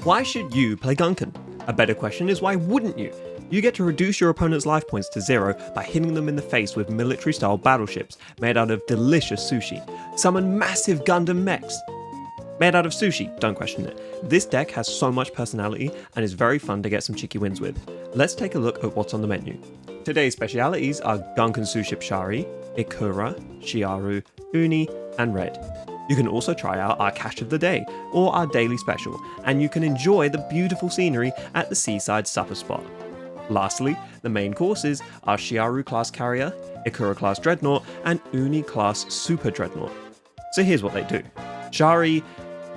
Why should you play Gunkan? A better question is why wouldn't you? You get to reduce your opponent's life points to 0 by hitting them in the face with military-style battleships made out of delicious sushi. Summon massive gundam mechs made out of sushi, don't question it. This deck has so much personality and is very fun to get some cheeky wins with. Let's take a look at what's on the menu. Today's specialities are Gunkan SUSHIP Shari, Ikura, Chiaru, Uni and Red. You can also try out our Cash of the Day or our daily special, and you can enjoy the beautiful scenery at the seaside supper spot. Lastly, the main courses are Chiaru class Carrier, Ikura class Dreadnought, and Uni class Super Dreadnought. So here's what they do. Shari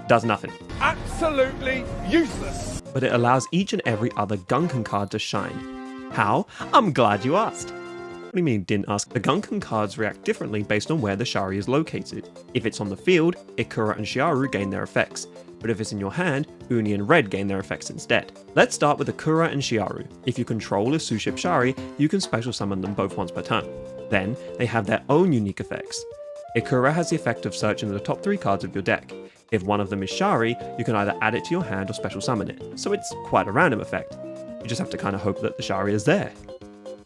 does nothing. Absolutely useless! But it allows each and every other Gunkan card to shine. How? I'm glad you asked. What do you mean didn't ask? The Gunkan cards react differently based on where the Shari is located. If it's on the field, Ikura and Chiaru gain their effects, but if it's in your hand, Uni and Red gain their effects instead. Let's start with Ikura and Chiaru. If you control a SUSHIP Shari, you can special summon them both once per turn. Then, they have their own unique effects. Ikura has the effect of searching the top 3 cards of your deck. If one of them is Shari, you can either add it to your hand or special summon it, so it's quite a random effect. You just have to kind of hope that the Shari is there.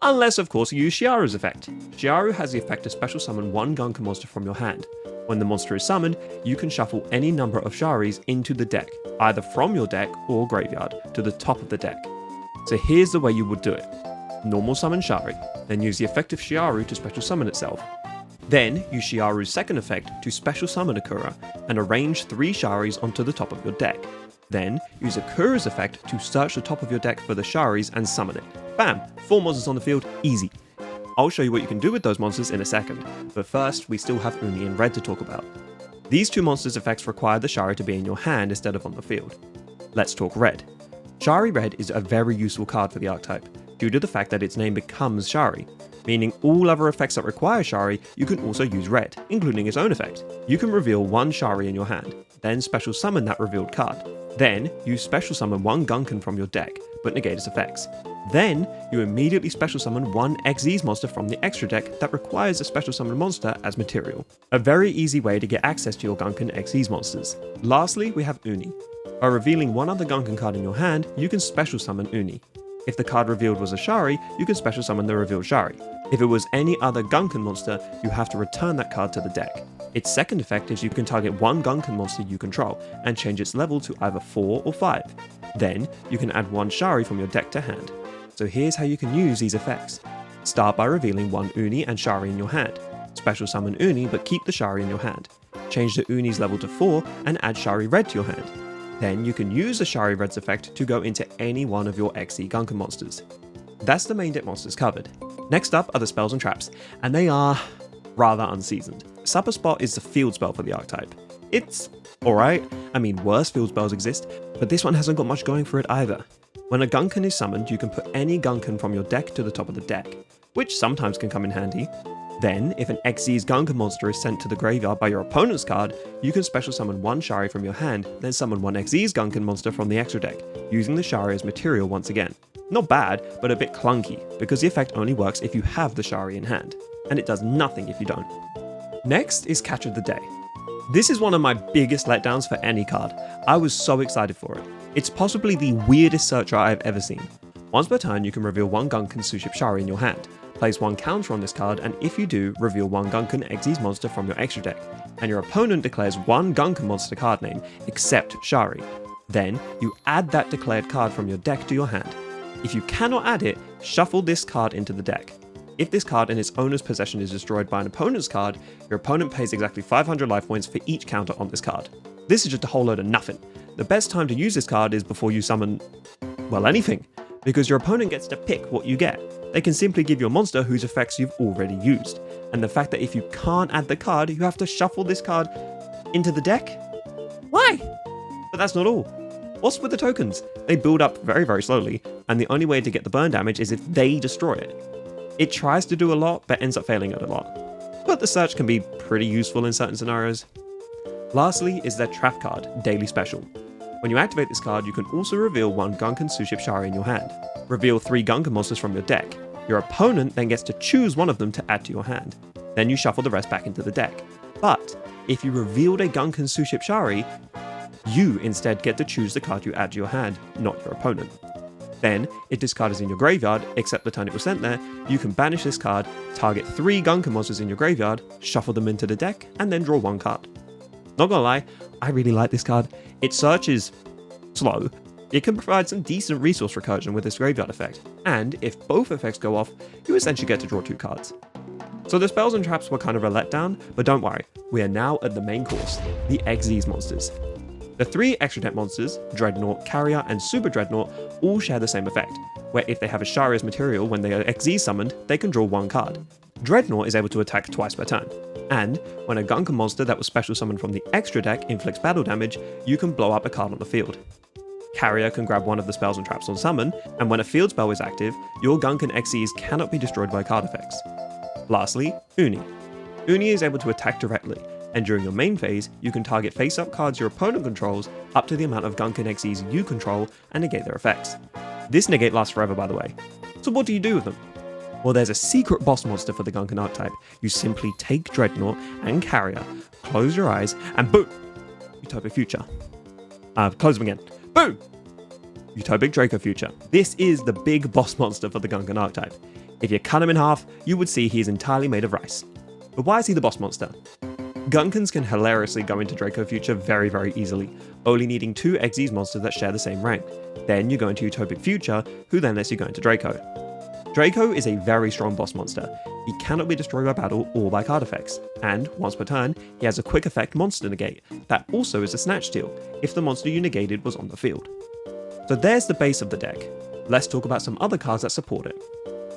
Unless, of course, you use Chiaru's effect. Chiaru has the effect to special summon one Gunkan monster from your hand. When the monster is summoned, you can shuffle any number of Sharis into the deck, either from your deck or graveyard, to the top of the deck. So here's the way you would do it. Normal summon Shari, then use the effect of Chiaru to special summon itself. Then use Chiaru's second effect to special summon Ikura, and arrange 3 Sharis onto the top of your deck. Then, use Ikura's effect to search the top of your deck for the Sharis and summon it. Bam! 4 monsters on the field, easy. I'll show you what you can do with those monsters in a second, but first we still have Uni and Red to talk about. These 2 monsters' effects require the Shari to be in your hand instead of on the field. Let's talk Red. Shari Red is a very useful card for the archetype, due to the fact that its name becomes Shari, meaning all other effects that require Shari, you can also use Red, including its own effect. You can reveal 1 Shari in your hand, then special summon that revealed card. Then, you special summon 1 Gunkan from your deck, but negate its effects. Then, you immediately special summon 1 Xyz monster from the extra deck that requires a special summon monster as material. A very easy way to get access to your Gunkan Xyz monsters. Lastly, we have Uni. By revealing 1 other Gunkan card in your hand, you can special summon Uni. If the card revealed was a Shari, you can special summon the revealed Shari. If it was any other Gunkan monster, you have to return that card to the deck. Its second effect is you can target 1 Gunkan monster you control, and change its level to either 4 or 5. Then, you can add 1 Shari from your deck to hand. So here's how you can use these effects. Start by revealing 1 Uni and Shari in your hand. Special summon Uni but keep the Shari in your hand. Change the Uni's level to 4 and add Shari Red to your hand. Then you can use the Shari Red's effect to go into any one of your XE Gunkan monsters. That's the main deck monsters covered. Next up are the spells and traps, and they are rather unseasoned. Supper Spot is the field spell for the archetype. It's alright, I mean worse field spells exist, but this one hasn't got much going for it either. When a Gunkan is summoned, you can put any Gunkan from your deck to the top of the deck, which sometimes can come in handy. Then, if an Xyz Gunkan monster is sent to the graveyard by your opponent's card, you can special summon 1 Shari from your hand, then summon 1 Xyz Gunkan monster from the extra deck, using the Shari as material once again. Not bad, but a bit clunky, because the effect only works if you have the Shari in hand, and it does nothing if you don't. Next is Catch of the Day. This is one of my biggest letdowns for any card. I was so excited for it. It's possibly the weirdest searcher I've ever seen. Once per turn, you can reveal 1 Gunkan SUSHIP Shari in your hand. Place 1 counter on this card, and if you do, reveal 1 Gunkan Xyz monster from your extra deck. And your opponent declares 1 Gunkan monster card name, except Shari. Then, you add that declared card from your deck to your hand. If you cannot add it, shuffle this card into the deck. If this card in its owner's possession is destroyed by an opponent's card, your opponent pays exactly 500 life points for each counter on this card. This is just a whole load of nothing. The best time to use this card is before you summon, well, anything, because your opponent gets to pick what you get. They can simply give you a monster whose effects you've already used. And the fact that if you can't add the card, you have to shuffle this card into the deck? Why? But that's not all. What's with the tokens? They build up very, very slowly, and the only way to get the burn damage is if they destroy it. It tries to do a lot, but ends up failing at a lot. But the search can be pretty useful in certain scenarios. Lastly is their trap card, Daily Special. When you activate this card, you can also reveal 1 Gunkan SUSHIP Shari in your hand. Reveal 3 Gunkan monsters from your deck. Your opponent then gets to choose one of them to add to your hand. Then you shuffle the rest back into the deck. But if you revealed a Gunkan SUSHIP Shari, You instead get to choose the card you add to your hand, not your opponent. Then, if this card is in your graveyard, except the turn it was sent there, you can banish this card, target 3 Gunkan monsters in your graveyard, shuffle them into the deck, and then draw 1 card. Not gonna lie, I really like this card. Its search is slow. It can provide some decent resource recursion with this graveyard effect, and if both effects go off, you essentially get to draw 2 cards. So the spells and traps were kind of a letdown, but don't worry, we are now at the main course, the Xyz monsters. The 3 extra deck monsters, Dreadnought, Carrier, and Super Dreadnought, all share the same effect, where if they have a Shari as material when they are Xyz summoned, they can draw 1 card. Dreadnought is able to attack twice per turn, and when a Gunkan monster that was special summoned from the extra deck inflicts battle damage, you can blow up a card on the field. Carrier can grab one of the spells and traps on summon, and when a field spell is active, your Gunkan Xyz cannot be destroyed by card effects. Lastly, Uni. Uni is able to attack directly, and during your main phase, you can target face-up cards your opponent controls up to the amount of Gunkan Xyz you control and negate their effects. This negate lasts forever, by the way. So what do you do with them? Well, there's a secret boss monster for the Gunkan archetype. You simply take Dreadnought and Carrier, close your eyes, and boom! Utopic Future. Close them again. Boom! Utopic Draco Future. This is the big boss monster for the Gunkan archetype. If you cut him in half, you would see he is entirely made of rice. But why is he the boss monster? Gunkans can hilariously go into Draco Future very easily, only needing 2 Xyz monsters that share the same rank. Then you go into Utopic Future, who then lets you go into Draco. Draco is a very strong boss monster. He cannot be destroyed by battle or by card effects, and once per turn, he has a quick effect monster negate, that also is a snatch steal, if the monster you negated was on the field. So there's the base of the deck. Let's talk about some other cards that support it.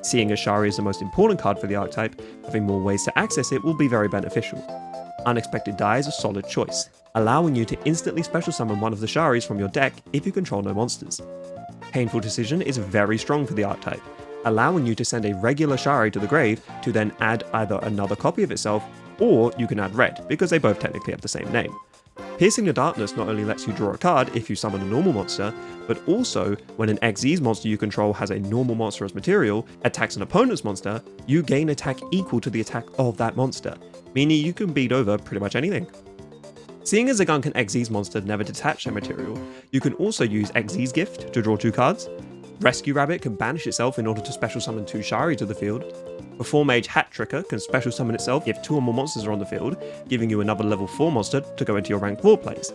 Seeing as Shari is the most important card for the archetype, having more ways to access it will be very beneficial. Unexpected Die is a solid choice, allowing you to instantly special summon one of the Sharis from your deck if you control no monsters. Painful Decision is very strong for the archetype, allowing you to send a regular Shari to the grave to then add either another copy of itself, or you can add red, because they both technically have the same name. Piercing the Darkness not only lets you draw a card if you summon a normal monster, but also when an Xyz monster you control has a normal monster as material, attacks an opponent's monster, you gain attack equal to the attack of that monster, meaning you can beat over pretty much anything. Seeing as a Gunkan Xyz monster never detached their material, you can also use Xyz Gift to draw 2 cards. Rescue Rabbit can banish itself in order to special summon 2 Shari to the field. Before Mage Hat Tricker can special summon itself if 2 or more monsters are on the field, giving you another level 4 monster to go into your rank 4 plays.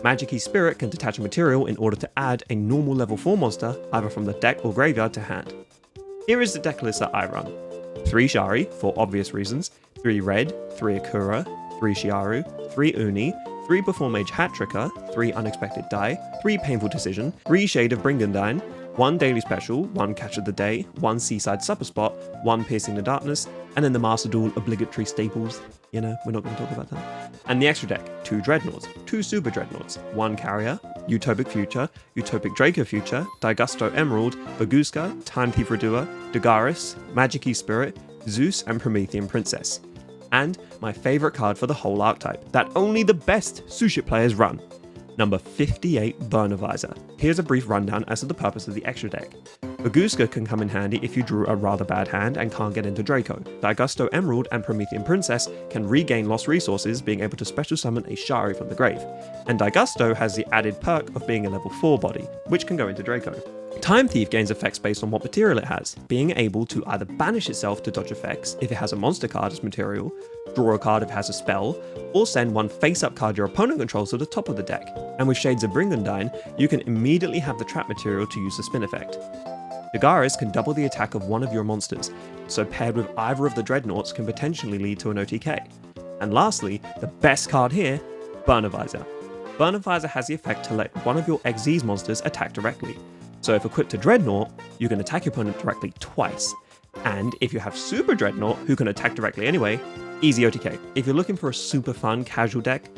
Magic-y Spirit can detach a material in order to add a normal level 4 monster either from the deck or graveyard to hand. Here is the deck list that I run. 3 Shari, for obvious reasons, 3 Red, 3 Akura, 3 Shiaru, 3 Uni, 3 Before Mage Hat Tricker, 3 Unexpected Die, 3 Painful Decision, 3 Shade of Bringandine, 1 Daily Special, 1 Catch of the Day, 1 Seaside Supper Spot, 1 Piercing the Darkness, and then the Master Duel obligatory staples. You know, we're not going to talk about that. And the extra deck, 2 Dreadnoughts, 2 Super Dreadnoughts, 1 Carrier, Utopic Future, Utopic Draco Future, Daigusto Emerald, Baguska, Time Thief Redua, Dagaris, Magic-y Spirit, Zeus, and Promethean Princess. And my favourite card for the whole archetype, that only the best SUSHIP players run. Number 58, Burner Visor. Here's a brief rundown as to the purpose of the extra deck. Baguska can come in handy if you drew a rather bad hand and can't get into Draco. Daigusto Emerald and Promethean Princess can regain lost resources, being able to special summon a Shari from the grave. And Daigusto has the added perk of being a level 4 body, which can go into Draco. Time Thief gains effects based on what material it has, being able to either banish itself to dodge effects if it has a monster card as material, draw a card if it has a spell, or send 1 face-up card your opponent controls to the top of the deck. And with Shades of Bringandine, you can immediately have the trap material to use the spin effect. Dagaris can double the attack of one of your monsters, so paired with either of the Dreadnoughts can potentially lead to an OTK. And lastly, the best card here, Burner Visor. Burner Visor has the effect to let one of your Xyz monsters attack directly. So if equipped to Dreadnought, you can attack your opponent directly twice. And if you have Super Dreadnought, who can attack directly anyway, easy OTK. If you're looking for a super fun, casual deck,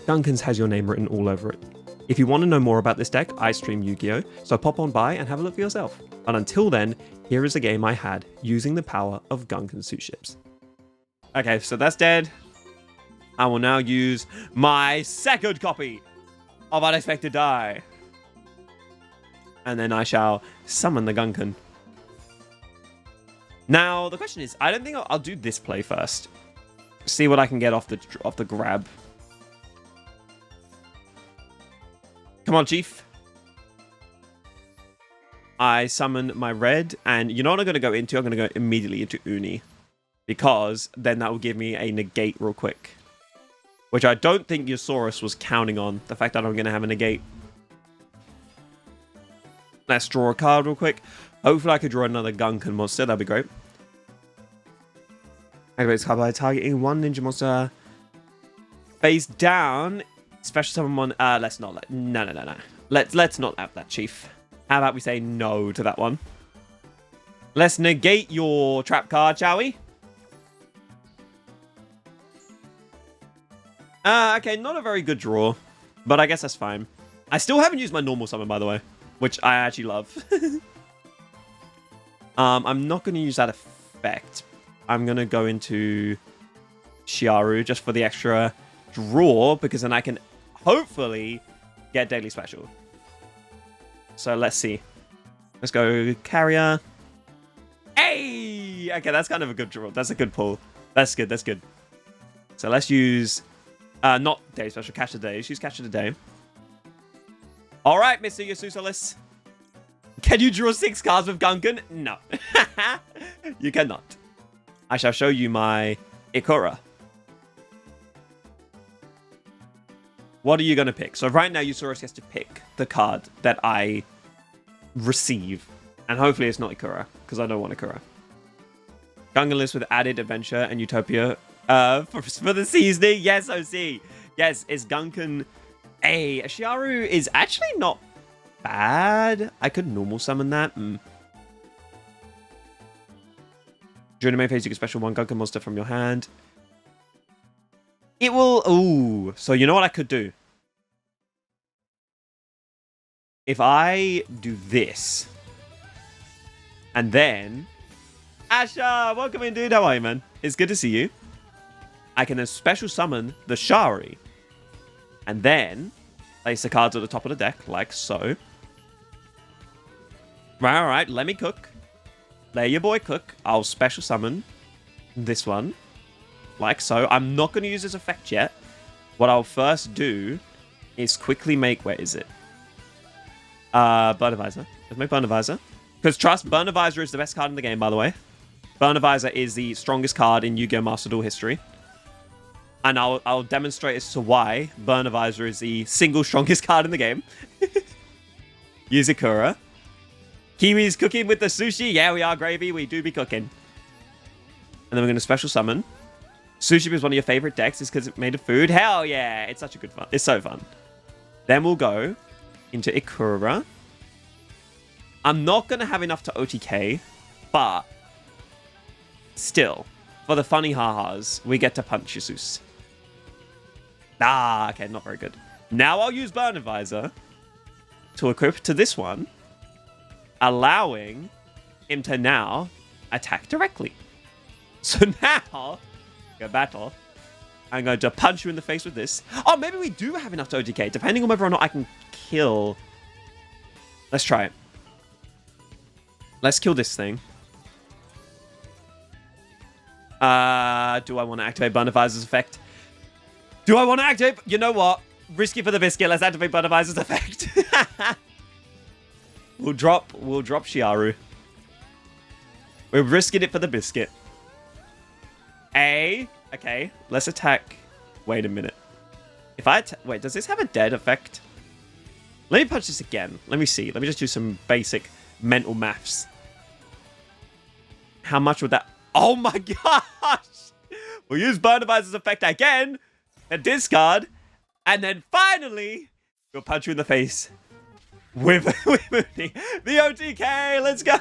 Gunkans has your name written all over it. If you want to know more about this deck, I stream Yugioh, so pop on by and have a look for yourself. And until then, here is a game I had using the power of Gunkan SUSHIPs. Okay, so that's dead. I will now use my second copy of Unexpected Die. And then I shall summon the Gunkan. Now, the question is, I don't think I'll do this play first. See what I can get off the grab. Come on, Chief. I summon my red, and you know what I'm going to go into? I'm going to go immediately into Uni, because then that will give me a negate real quick, which I don't think Yosaurus was counting on, the fact that I'm going to have a negate. Let's draw a card real quick. Hopefully I could draw another Gunkan monster. That'd be great. Activates card by targeting one ninja monster face down. Special summon one. Let's not. No. Let's not have that, Chief. How about we say no to that one? Let's negate your trap card, shall we? Okay, not a very good draw, but I guess that's fine. I still haven't used my normal summon, by the way, which I actually love. I'm not going to use that effect. I'm going to go into Shiaru just for the extra draw, because then I can hopefully get daily special. So let's see. Let's go Carrier. Hey! Okay, that's kind of a good draw. That's a good pull. That's good. That's good. So let's use... not daily special. Catch the day. Let's use Catch of the Day. All right, Mr. Yasusolis. Can you draw 6 cards with Gunkan? No. You cannot. I shall show you my Ikura. What are you going to pick? So right now, Yosaurus gets to pick the card that I receive. And hopefully it's not Ikura, because I don't want Ikura. Gungan list with added adventure and Utopia for the seasoning. Yes, OC. Yes, it's Gunkan. Hey, Shiaru is actually not bad. I could normal summon that. During the main phase, you can special one Gunkan monster from your hand. It will... Ooh. So you know what I could do? If I do this... And then... Asha! Welcome in, dude. How are you, man? It's good to see you. I can then special summon the Shari. And then... place the cards at the top of the deck, like so. Right, alright. Let me cook. Let your boy cook. I'll special summon this one. Like so. I'm not going to use this effect yet. What I'll first do is quickly make... Where is it? Burner Visor. Let's make Burner Visor. Because trust, Burner Visor is the best card in the game, by the way. Burner Visor is the strongest card in Yu-Gi-Oh! Master Duel history. And I'll demonstrate as to why Burner Visor is the single strongest card in the game. Use Ikura. Kiwi's cooking with the sushi. Yeah, we are, Gravy. We do be cooking. And then we're going to special summon. SUSHIP is one of your favorite decks. Is because it's made of food. Hell yeah. It's such a good fun. It's so fun. Then we'll go into Ikura. I'm not going to have enough to OTK, but still, for the funny ha-has, we get to punch Jesus. Ah, okay, not very good. Now I'll use Burner Visor to equip to this one, allowing him to now attack directly. So now, go battle. I'm going to punch you in the face with this. Oh, maybe we do have enough to OTK, depending on whether or not I can kill. Let's try it. Let's kill this thing. Do I want to activate Burner Visor's effect? Do I want to activate? You know what? Risky for the biscuit. Let's activate Burner Visor's effect. We'll drop Shiaru. We're risking it for the biscuit. Okay. Let's attack. Wait a minute. If I wait, does this have a dead effect? Let me punch this again. Let me see. Let me just do some basic mental maths. How much would that... Oh my gosh! We'll use Burner Visor's effect again. And discard. And then finally, we'll punch you in the face. With the OTK. Let's go.